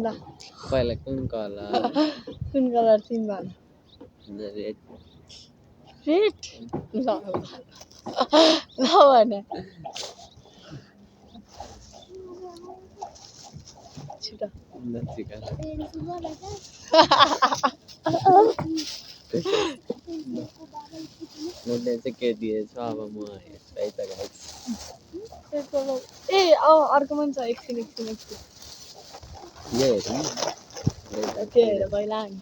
ल पहिला कुन कलर कुन कलर तिमी भन रेड रेड ल भने छिटो मैले चाहिँ के दिएछ अब म हेर्दै त गाइस ए अर्को मन छ एकछिन यो हेरौँ त्यो हेर पहिला नि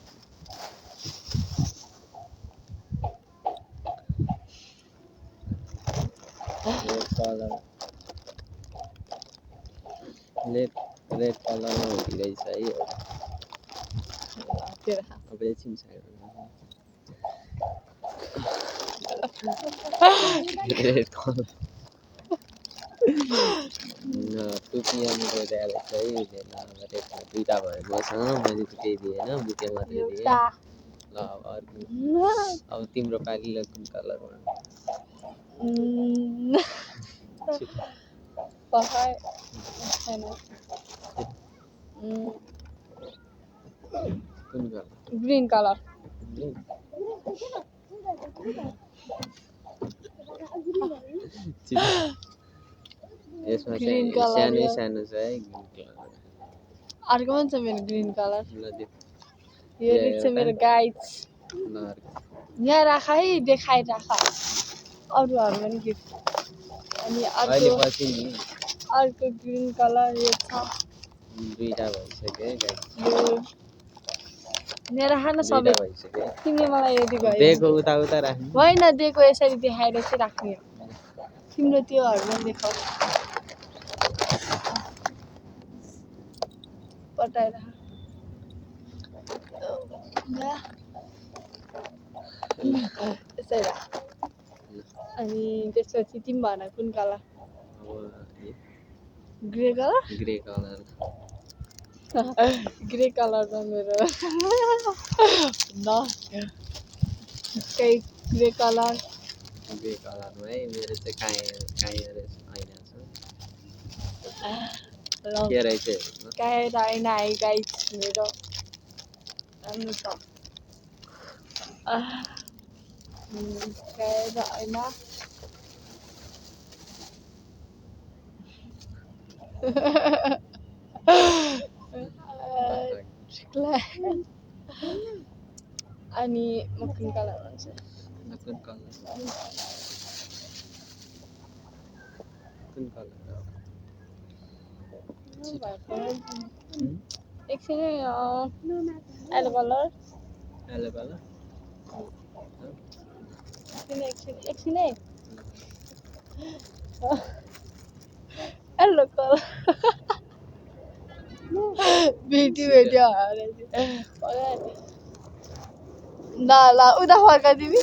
कलर रेड कलर रहेछ है अब एकछिन रेड कलर टुपियाको रहेछ है दुईवटा भयो मसँग मैले त केही दिएन बुके मात्रै दिएँ ल अब अर्को अब तिम्रो पालिलाई कुन कलर कुन कलर ग्रीन कलर यसमा ग्रीन चाहिँ कलर सानो छ है ग्रीन कलर अर्को पनि छ मेरो ग्रीन कलर ल दे यो रहेछ मेरो गाइड्स ल यहाँ राख है देखाइ राख अरूहरू पनि गिफ्ट अनि अहिले पछि नि अर्को ग्रीन कलर यो छ दुईटा भइसक्यो है गाइस यहाँ राख न सबै भइसक्यो तिमीले मलाई यदि दिएको उता राख्नु होइन दिएको यसरी देखाएर चाहिँ राख्ने हो तिम्रो त्योहरू पनि देखाऊ पटाएर यसै राख अनि त्यसपछि तिमी भन कुन कलर ग्रे कलर ग्रे कलरमा मेरो न कही ग्रे कलरमा है मेरो चाहिँ के रहेछ काएर ऐना है गाइस मेरो राम्रो छ काएर ऐना अनि म कुन कलर भन्छु कुन कलर एकछिन येलो कलर एकछिन है येलो कलर भेट्यो ल उता फर्का तिमी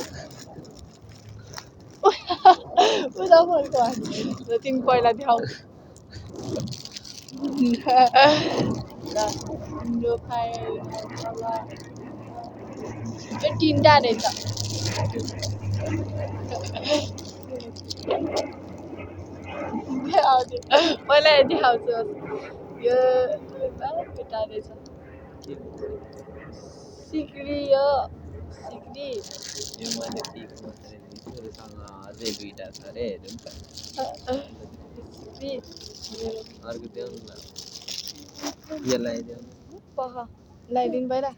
उता फर्का र तिमी पहिला देखाऊ तिम्रो यो तिनवटा रहेछ पहिला देखाउँछु यो केटा रहेछ सिक्री यो सिक्री अझै दुईटा छ अरे हेरौँ त अर्को देऊ न यो लगाइदेऊ लगाइदिनु पहिला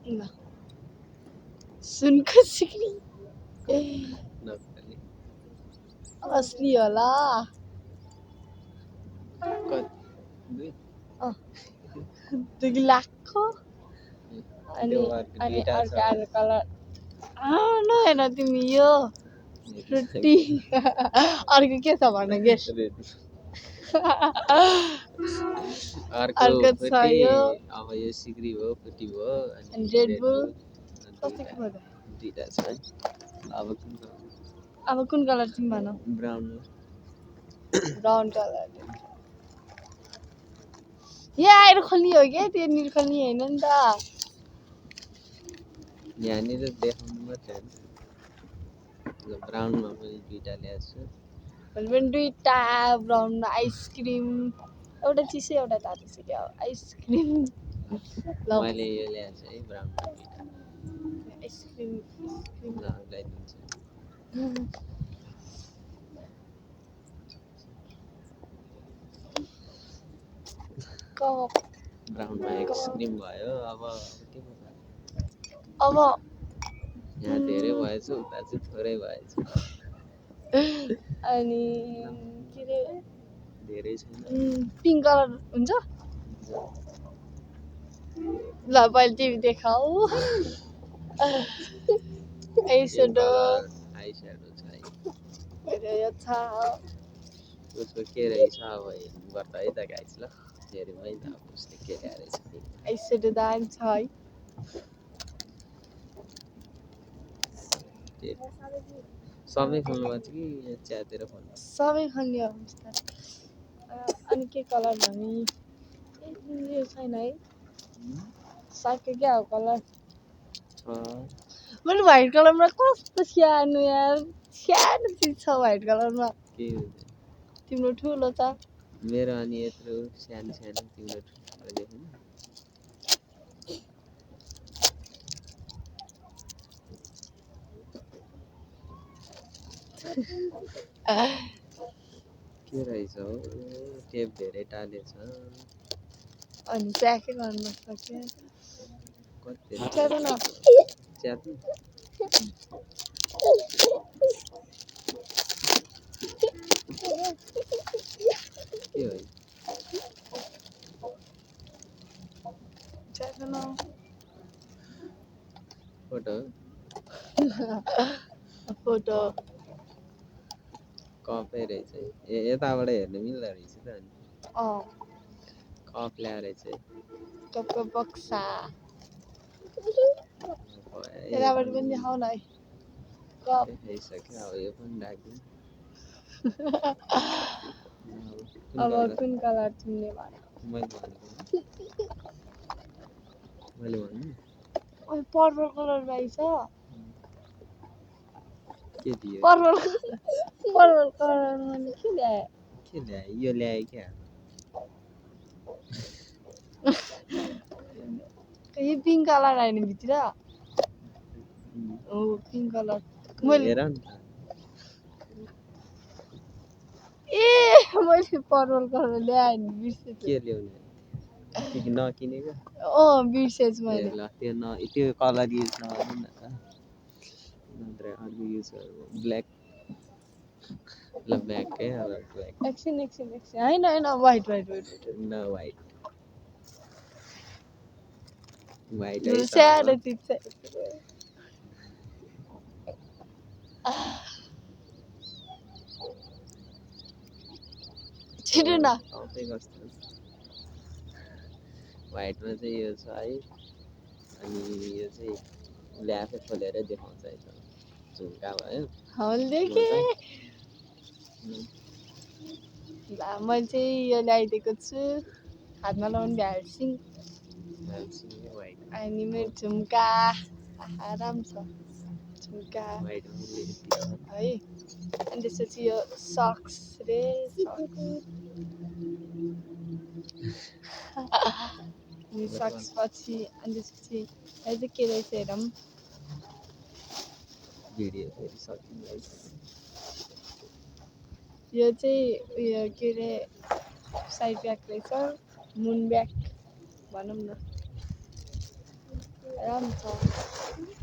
ल सुनको सिक्री असली होला 2 लाखको अनि अर्को कलर नहेर तिमी यो फ्रुटी अर्को के छ भन गेस अर्को छ यो अब यो सिक्री हो फ्रुटी हो अनि रेड बुल दुईटा छ अब कुन कलर तिमी भन ब्राउन कलर यहाँ आएर खोल्ने हो क्या त्यहाँनिर खोल्ने होइन नि त यहाँनिर देखाउनु मात्रै ब्राउनमा मैले दुईटा ल्याएको छु मैले पनि दुईटा ब्राउनमा आइसक्रिम एउटा चिसो एउटा तातो छ क्या आइसक्रिम ल मैले यो ल्याएको छु है ब्राउनमा दुईटा आइसक्रिम आइसक्रिम ल ल्याइदिन्छु कप ब्राउनमा आइसक्रिम भयो अब के पो भयो अब यहाँ धेरै भएछ उता चाहिँ थोरै भएछ अनि के रे धेरै छैन पिङ्क कलर हुन्छ ल पहिले टिभी देखाऊ आइस्याडो आई स्याडो छ है यो छ उसको के रहेछ अब गर्दा है त गाइस ल हेरौँ है त अब उसले के ल्याएर रहेछ आइस्याडो दामी छ है सबै खोल्नुभएको छ कि च्यातेर खोल्नु सबै खल्ने अवस्था अनि के कलर भने यो छैन है सक्यो क्या हो कलर छ मैले व्हाइट कलरमा कस्तो सानो यार सानो चिज छ व्हाइट कलरमा के तिम्रो ठुलो छ मेरो अनि यत्रो सानो सानो तिम्रो ठुलो देख्नु के रहेछ हो टेप धेरै टालेछ अनि प्याकै गर्नु सक्यो कति च्यारो न च्यात्नु के हो च्यारो न फोटो फोटो कपै रहेछ यताबाट हेर्नु मिल्दो रहेछ त अनि कप ल्याएर चाहिँ कपको बक्सा यताबाट पनि देखाउ न है कप देखाइसक्यो अब यो पनि राखिदिउँ अब कुन कलर तिमीले भन मैले भन्नु पर्पल कलर रहेछ के दियो पर्पल कलर मैले के ल्याएँ के ल्याए यो ल्याए क्या यो पिङ्क कलर आएन भित्र हो पिङ्क कलर मैले हेर नि त ए मैले पर्पल कलर ल्याएँ नि बिर्सेँ के ल्याउने नकिनेको बिर्सेँ मैले ल त्यो कलर युज नगर्नु न त नत्र अर्को युज गर्नु ब्ल्याक ल ब्ल्याक है अब ब्ल्याक एकछिन होइन वाइट न वाइट वाइट है सानो चिज छ छिटो न कस्तो वाइटमा चाहिँ यो छ है अनि यो चाहिँ उसले आफै खोलेर देखाउँछ है त झुम्का भयो ल मैले चाहिँ यो ल्याइदिएको छु हातमा लाउनु भ्याल्सिङ वाइट अनि मेरो झुम्का राम्रो छ झुम्का है अनि त्यसपछि यो सक्स रे सक्स पछि अनि त्यसपछि यो चाहिँ के रहेछ हेरौँ यो चाहिँ उयो के अरे साइड ब्याग रहेछ मुन ब्याग भनौँ न राम्रो छ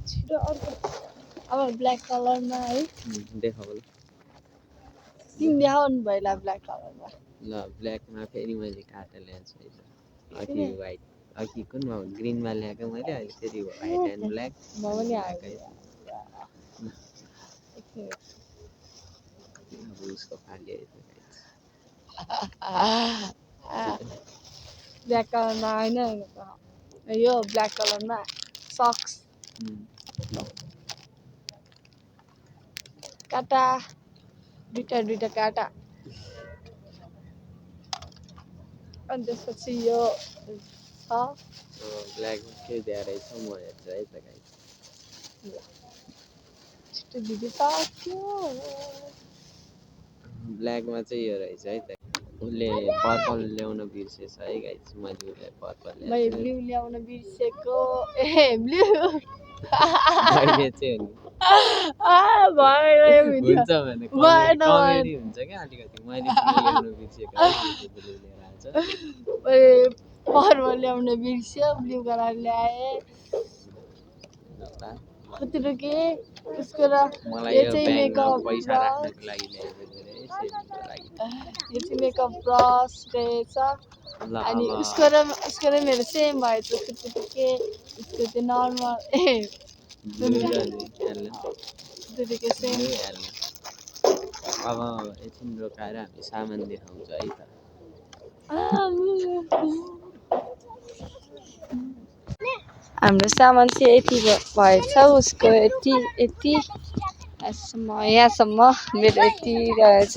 छिटो अर्को अब ब्ल्याक कलरमा है देखाऊ तिमी देखाउनु भयो ब्ल्याक कलरमा ल ब्ल्याकमा फेरि मैले काटेर ल्याएको छु है अघि वाइट अघि कुनमा ग्रिनमा ल्याएको मैले अहिले फेरि वाइट एन्ड ब्ल्याक म पनि अब उसको फाली ब्ल्याक कलरमा होइन यो ब्ल्याक कलरमा सक्स काटा दुईटा काटा अनि त्यसपछि यो छ ब्ल्याक के दिएर रहेछ म हेर्छु है त गाइस छिटो दिदी सक्यो ब्ल्याकमा चाहिँ यो रहेछ है त उसले पर्पल ल्याउन बिर्सेछ है गाइस मैले उसलाई पर्पल मैले ल्याएको ब्लू ल्याउन बिर्सेको ए ब्लू मैले चाहिँ नि भएन यो भिडियो हुन्छ भने भएन कमेडी हुन्छ क्या अलिकति मैले ब्लू ल्याउन बिर्सेको है ब्लू लिएर आएछ मैले पर्पल ल्याउन बिर्स्यो ब्लू कलर ल्याएँ कतिरो के उसको र मलाई यो यो चाहिँ ब्यागमा मेकअप पैसा ब्रस राख्नको लागि ल्याएको धेरै सेभिङको लागि यो चाहिँ मेकअप ब्रस रहेछ ल अनि अब उसको र मेरो सेम भएछ कतिरो के उसको चाहिँ नर्मल ए ब्लू र हेर्नु कतिरो के सेम ब्लू हेर्नु अब एकछिन रोकाएर हामी सामान देखाउँछ है त हाम्रो सामान चाहिँ यति भएछ उसको यति यहाँसम्म मेरो यति रहेछ